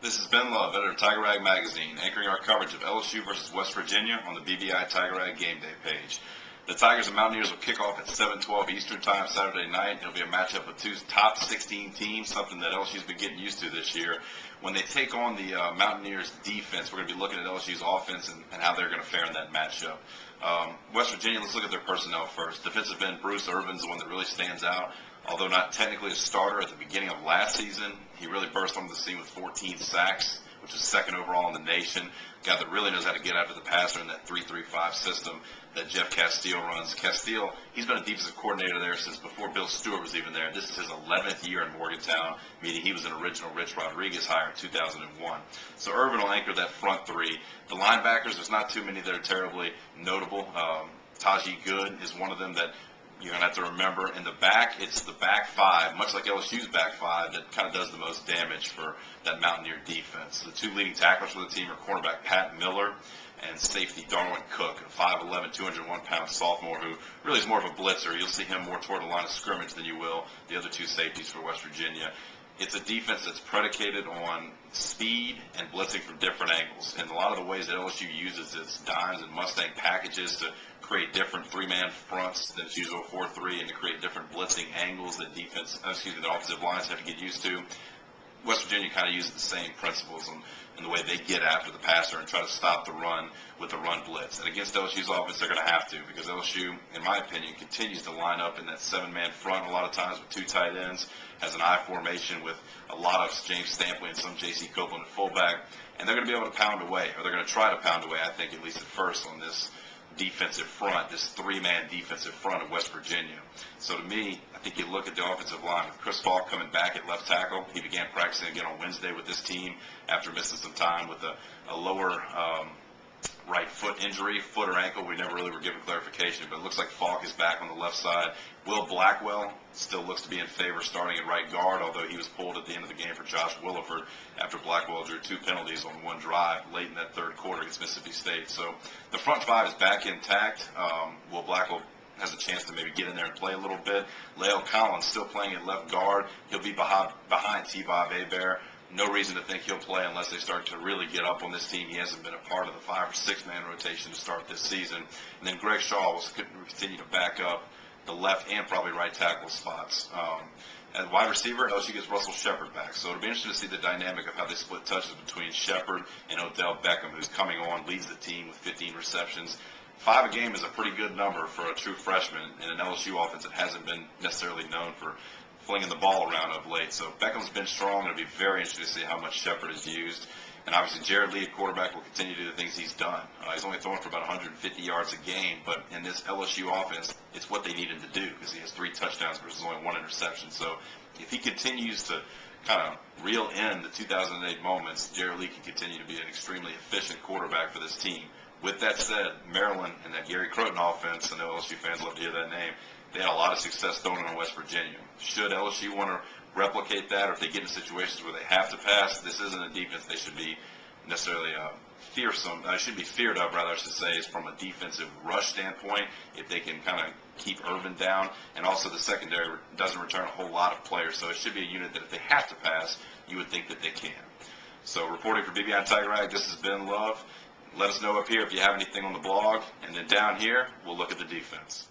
This is Ben Love, editor of Tiger Rag Magazine, anchoring our coverage of LSU versus West Virginia on the BBI Tiger Rag Game Day page. The Tigers and Mountaineers will kick off at 7:12 Eastern Time Saturday night. It'll be a matchup of two top 16 teams, something that LSU's been getting used to this year. When they take on the Mountaineers defense, we're going to be looking at LSU's offense and how they're going to fare in that matchup. West Virginia, let's look at their personnel first. Defensive end Bruce Irvin's the one that really stands out. Although not technically a starter at the beginning of last season, he really burst onto the scene with 14 sacks, which is second overall in the nation. A guy that really knows how to get after the passer in that 3-3-5 system that Jeff Castile runs. Castile, he's been a defensive coordinator there since before Bill Stewart was even there. This is his 11th year in Morgantown, meaning he was an original Rich Rodriguez hire in 2001. So Irvin will anchor that front three. The linebackers, there's not too many that are terribly notable. Tajee Good is one of them that you're going to have to remember. In the back, it's the back five, much like LSU's back five, that kind of does the most damage for that Mountaineer defense. The two leading tacklers for the team are cornerback Pat Miller and safety Darwin Cook, a 5'11", 201-pound sophomore who really is more of a blitzer. You'll see him more toward the line of scrimmage than you will the other two safeties for West Virginia. It's a defense that's predicated on speed and blitzing from different angles. And a lot of the ways that LSU uses its dimes and Mustang packages to create different three-man fronts than its usual 4-3 and to create different blitzing angles that the offensive lines have to get used to. West Virginia kind of uses the same principles in the way they get after the passer and try to stop the run with the run blitz. And against LSU's offense, they're going to have to, because LSU, in my opinion, continues to line up in that seven-man front a lot of times with two tight ends, has an I formation with a lot of James Stampley and some J.C. Copeland at fullback, and they're going to be able to pound away, or they're going to try to pound away, I think, at least at first, on this defensive front, this three-man defensive front of West Virginia. So to me, I think you look at the offensive line with Chris Falk coming back at left tackle. He began practicing again on Wednesday with this team after missing some time with a lower right foot injury, foot or ankle. We never really were given clarification, but it looks like Falk is back on the left side. Will Blackwell still looks to be in favor starting at right guard, although he was pulled at the end of the game for Josh Williford after Blackwell drew two penalties on one drive late in that third quarter against Mississippi State. So the front five is back intact. Will Blackwell has a chance to maybe get in there and play a little bit. La'el Collins still playing at left guard. He'll be behind T-Bob Hebert. No reason to think he'll play unless they start to really get up on this team. He hasn't been a part of the 5- or 6-man rotation to start this season. And then Greg Shaw will continue to back up the left and probably right tackle spots. At wide receiver, LSU gets Russell Shepard back. So it'll be interesting to see the dynamic of how they split touches between Shepard and Odell Beckham, who's coming on, leads the team with 15 receptions. 5 a game is a pretty good number for a true freshman in an LSU offense that hasn't been necessarily known for flinging the ball around of late. So Beckham's been strong. It'll be very interesting to see how much Shepard is used. And obviously Jared Lee, quarterback, will continue to do the things he's done. He's only throwing for about 150 yards a game, but in this LSU offense, it's what they needed to do because he has 3 touchdowns versus only 1 interception. So if he continues to kind of reel in the 2008 moments, Jared Lee can continue to be an extremely efficient quarterback for this team. With that said, Maryland and that Gary Crowton offense, I know LSU fans love to hear that name, they had a lot of success throwing it on West Virginia. Should LSU want to replicate that, or if they get in situations where they have to pass, this isn't a defense they should be necessarily fearsome. Should be feared of, rather, I should say, is from a defensive rush standpoint, if they can kind of keep Irvin down. And also the secondary doesn't return a whole lot of players, so it should be a unit that if they have to pass, you would think that they can. So reporting for BBI Tiger Rag, this has been Love. Let us know up here if you have anything on the blog, and then down here, we'll look at the defense.